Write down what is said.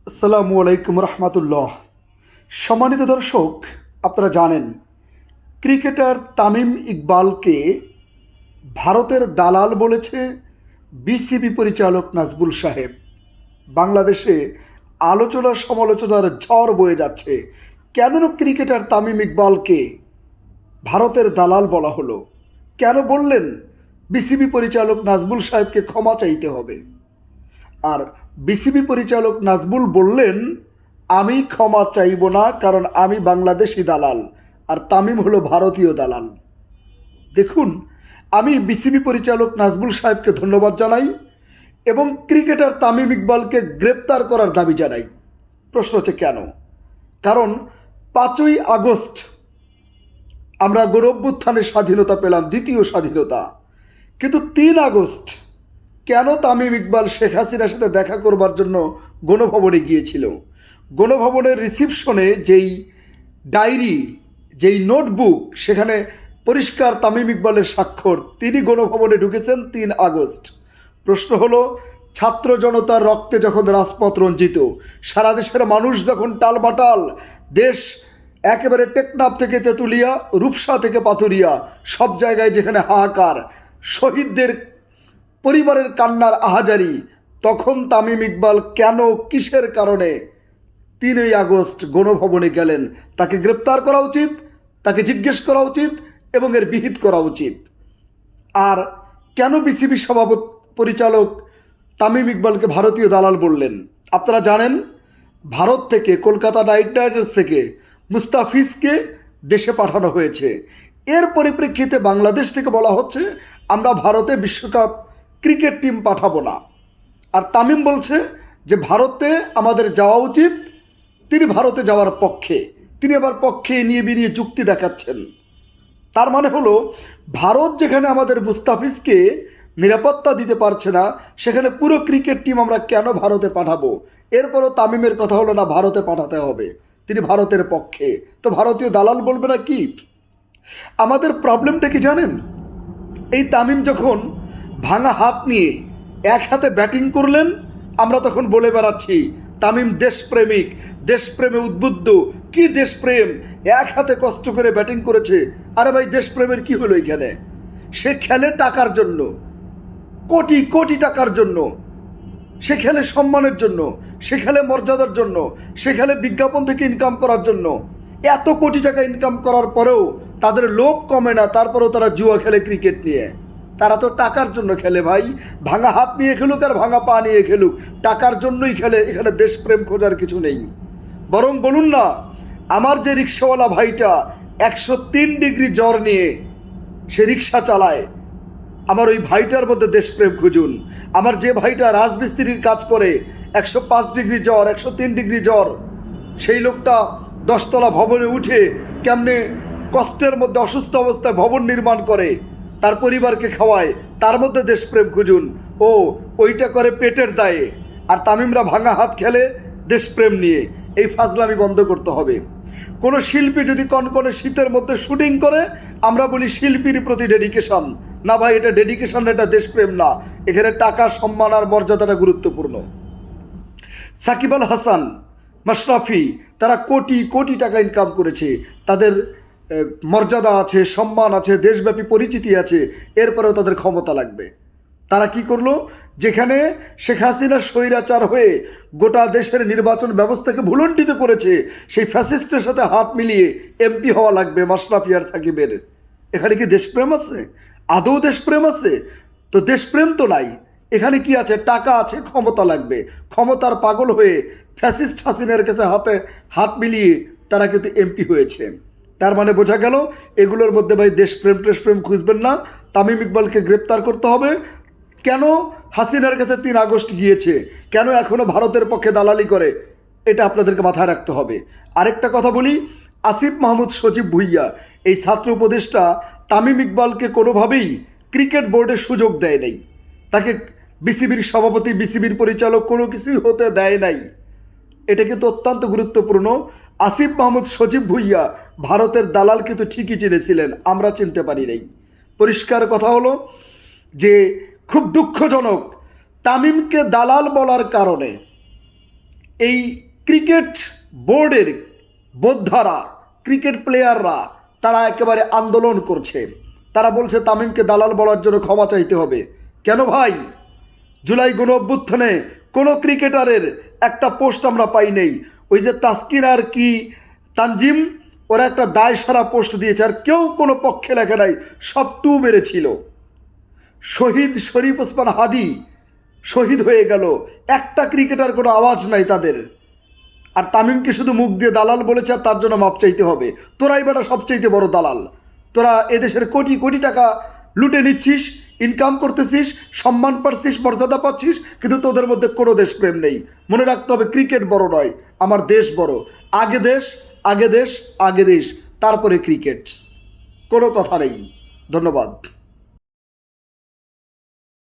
আসসালামু আলাইকুম রহমতুল্লাহ। সম্মানিত দর্শক, আপনারা জানেন ক্রিকেটার তামিম ইকবালকে ভারতের দালাল বলেছে বিসিবি পরিচালক নাজবুল সাহেব। বাংলাদেশে আলোচনা সমালোচনার ঝড় বয়ে যাচ্ছে। কেন ক্রিকেটার তামিম ইকবালকে ভারতের দালাল বলা হলো? কেন বললেন বিসিবি পরিচালক নাজবুল সাহেবকে ক্ষমা চাইতে হবে? আর বিসিবি পরিচালক নাজবুল বললেন, আমি ক্ষমা চাইব না, কারণ আমি বাংলাদেশি দালাল আর তামিম হলো ভারতীয় দালাল। দেখুন, আমি বিসিবি পরিচালক নাজবুল সাহেবকে ধন্যবাদ জানাই এবং ক্রিকেটার তামিম ইকবালকে গ্রেপ্তার করার দাবি জানাই। প্রশ্ন হচ্ছে কেন? কারণ 5ই আগস্ট আমরা গণঅভ্যুত্থানের স্বাধীনতা পেলাম, দ্বিতীয় স্বাধীনতা। কিন্তু 3 আগস্ট কেন তামিম ইকবাল শেখ হাসিনার সাথে দেখা করবার জন্য গণভবনে গিয়েছিল? গণভবনের রিসিপশনে যেই ডায়েরি, যেই নোটবুক, সেখানে পরিষ্কার তামিম ইকবালের স্বাক্ষর। তিনি গণভবনে ঢুকেছেন 3 আগস্ট। প্রশ্ন হলো, ছাত্র জনতার রক্তে যখন রাজপথ রঞ্জিত, সারা দেশের মানুষ যখন টালমাটাল, দেশ একেবারে টেকনাফ থেকে তেঁতুলিয়া, রূপসা থেকে পাথুরিয়া, সব জায়গায় যেখানে হাহাকার, শহীদদের পরিবারের কান্নার আহাজারি, তখন তামিম ইকবাল কেন, কিসের কারণে 3ই আগস্ট গণভবনে গেলেন? তাকে গ্রেপ্তার করা উচিত, তাকে জিজ্ঞেস করা উচিত এবং এর বিহিত করা উচিত। আর কেন বিসিবি সভাপতি পরিচালক তামিম ইকবালকে ভারতীয় দালাল বললেন? আপনারা জানেন, ভারত থেকে, কলকাতা নাইট রাইডার্স থেকে মুস্তাফিজকে দেশে পাঠানো হয়েছে। এর পরিপ্রেক্ষিতে বাংলাদেশ থেকে বলা হচ্ছে, আমরা ভারতে বিশ্বকাপ ক্রিকেট টিম পাঠাবো না। আর তামিম বলছে যে ভারতে আমাদের যাওয়া উচিত, তিনি ভারতে যাওয়ার পক্ষে। তিনি আবার পক্ষে নিয়ে বেরিয়ে যুক্তি দেখাচ্ছেন। তার মানে হলো, ভারত যেখানে আমাদের মুস্তাফিজকে নিরাপত্তা দিতে পারছে না, সেখানে পুরো ক্রিকেট টিম আমরা কেন ভারতে পাঠাবো? এরপরও তামিমের কথা হলো না, ভারতে পাঠাতে হবে, তিনি ভারতের পক্ষে। তো ভারতীয় দালাল বলবে না কি? আমাদের প্রবলেমটা কি জানেন? এই তামিম যখন ভাঙা হাত নিয়ে এক হাতে ব্যাটিং করলেন, আমরা তখন বলে বেড়াচ্ছি তামিম দেশপ্রেমিক, দেশপ্রেমে উদ্বুদ্ধ। কি দেশপ্রেম? এক হাতে কষ্ট করে ব্যাটিং করেছে। আরে ভাই, দেশপ্রেমের কি হলো এখানে? সে খেলে টাকার জন্য, কোটি কোটি টাকার জন্য। সে খেলে সম্মানের জন্য, সে খেলে মর্যাদার জন্য, সে খেলে বিজ্ঞাপন থেকে ইনকাম করার জন্য। এত কোটি টাকা ইনকাম করার পরেও তাদের লোভ কমে না, তারপরেও তারা জুয়া খেলে ক্রিকেট নিয়ে। তারা তো টাকার জন্য খেলে ভাই। ভাঙা হাত নিয়ে খেলুক আর ভাঙা পা নিয়ে খেলুক, টাকার জন্যই খেলে। এখানে দেশপ্রেম খোঁজার কিছু নেই। বরং বলুন না, আমার যে রিক্সাওয়ালা ভাইটা 103 ডিগ্রি জ্বর নিয়ে সে রিক্সা চালায়, আমার ওই ভাইটার মধ্যে দেশপ্রেম খুঁজুন। আমার যে ভাইটা রাজমিস্ত্রির কাজ করে, 105 ডিগ্রি জ্বর, 103 ডিগ্রি জ্বর, সেই লোকটা 10তলা ভবনে উঠে কেমনে কষ্টের মধ্যে অসুস্থ অবস্থায় ভবন নির্মাণ করে, তার পরিবারকে খাওয়ায়, তার মধ্যে দেশপ্রেম খুঁজুন। ও ওইটা করে পেটের দায়ে, আর তামিমরা ভাঙা হাত খেলে দেশপ্রেম নিয়ে। এই ফাজলামি বন্ধ করতে হবে। কোনো শিল্পী যদি কনকনে শীতের মধ্যে শুটিং করে, আমরা বলি শিল্পীর প্রতি ডেডিকেশন। না ভাই, এটা ডেডিকেশন, এটা দেশপ্রেম না। এখানে টাকা, সম্মান আর মর্যাদাটা গুরুত্বপূর্ণ। সাকিব আল হাসান, মাশরাফি, তারা কোটি কোটি টাকা ইনকাম করেছে, তাদের মর্যাদা আছে, সম্মান আছে, দেশব্যাপী পরিচিতি আছে। এরপরেও তাদের ক্ষমতা লাগবে। তারা কি করলো? যেখানে শেখ হাসিনা স্বৈরাচার হয়ে গোটা দেশের নির্বাচন ব্যবস্থাকে ভুলণ্ঠিত করেছে, সেই ফ্যাসিস্টের সাথে হাত মিলিয়ে এমপি হওয়া লাগবে মাশরাফি আর সাকিবের। এখানে কি দেশপ্রেম আছে? আদৌ দেশপ্রেম আছে? তো দেশপ্রেম তো নাই। এখানে কি আছে? টাকা আছে, ক্ষমতা লাগবে। ক্ষমতার পাগল হয়ে ফ্যাসিস্ট হাসিনার কাছে হাত মিলিয়ে তারা কিন্তু এমপি হয়েছে। তার মানে বোঝা গেল, এগুলোর মধ্যে ভাই দেশপ্রেম টেশপ্রেম খুঁজবেন না। তামিম ইকবালকে গ্রেপ্তার করতে হবে। কেন হাসিনার কাছে 3 আগস্ট গিয়েছে, কেন এখনও ভারতের পক্ষে দালালি করে, এটা আপনাদেরকে মাথায় রাখতে হবে। আরেকটা কথা বলি, আসিফ মাহমুদ সজীব ভুইয়া, এই ছাত্র উপদেষ্টা, তামিম ইকবালকে কোনোভাবেই ক্রিকেট বোর্ডের সুযোগ দেয় নাই। তাকে বিসিবির সভাপতি, বিসিবির পরিচালক কোনো কিছুই হতে দেয় নাই। এটা কিন্তু অত্যন্ত গুরুত্বপূর্ণ। আসিফ মাহমুদ সজীব ভুইয়া ভারতের দালাল কিন্তু ঠিকই চিনেছিলেন, আমরা চিনতে পারি নাই। পরিষ্কার কথা হলো যে খুব দুঃখজনক, তামিমকে দালাল বলার কারণে এই ক্রিকেট বোর্ডের বোদ্ধারা, ক্রিকেট প্লেয়াররা তারা একেবারে আন্দোলন করছে। তারা বলছে তামিমকে দালাল বলার জন্য ক্ষমা চাইতে হবে। কেন ভাই? জুলাই গণ অভ্যুত্থানে কোনো ক্রিকেটারের একটা পোস্ট আমরা পাই নেই। ওই যে তাসকিন আর কি তানজিম, ওরা একটা দায় সারা পোস্ট দিয়েছে, আর কেউ কোনো পক্ষে লেখে নাই, সব টু মেরেছিল। শহীদ শরীফ ওসমান হাদি শহীদ হয়ে গেল, একটা ক্রিকেটার কোনো আওয়াজ নাই তাদের। আর তামিমকে শুধু মুখ দিয়ে দালাল বলেছে, আর তার জন্য মাপ চাইতে হবে। তোরাই বেটা সবচাইতে বড় দালাল। তোরা এদেশের কোটি কোটি টাকা লুটে নিচ্ছিস, ইনকাম করতেছিস, সম্মান পাচ্ছিস, মর্যাদা পাচ্ছিস, কিন্তু তোদের মধ্যে কোনো দেশপ্রেম নেই। মনে রাখতে হবে, ক্রিকেট বড় নয়, আমার দেশ বড়। আগে দেশ, আগে দেশ, আগে দেশ, তারপরে ক্রিকেট। কোনো কথা নেই। ধন্যবাদ।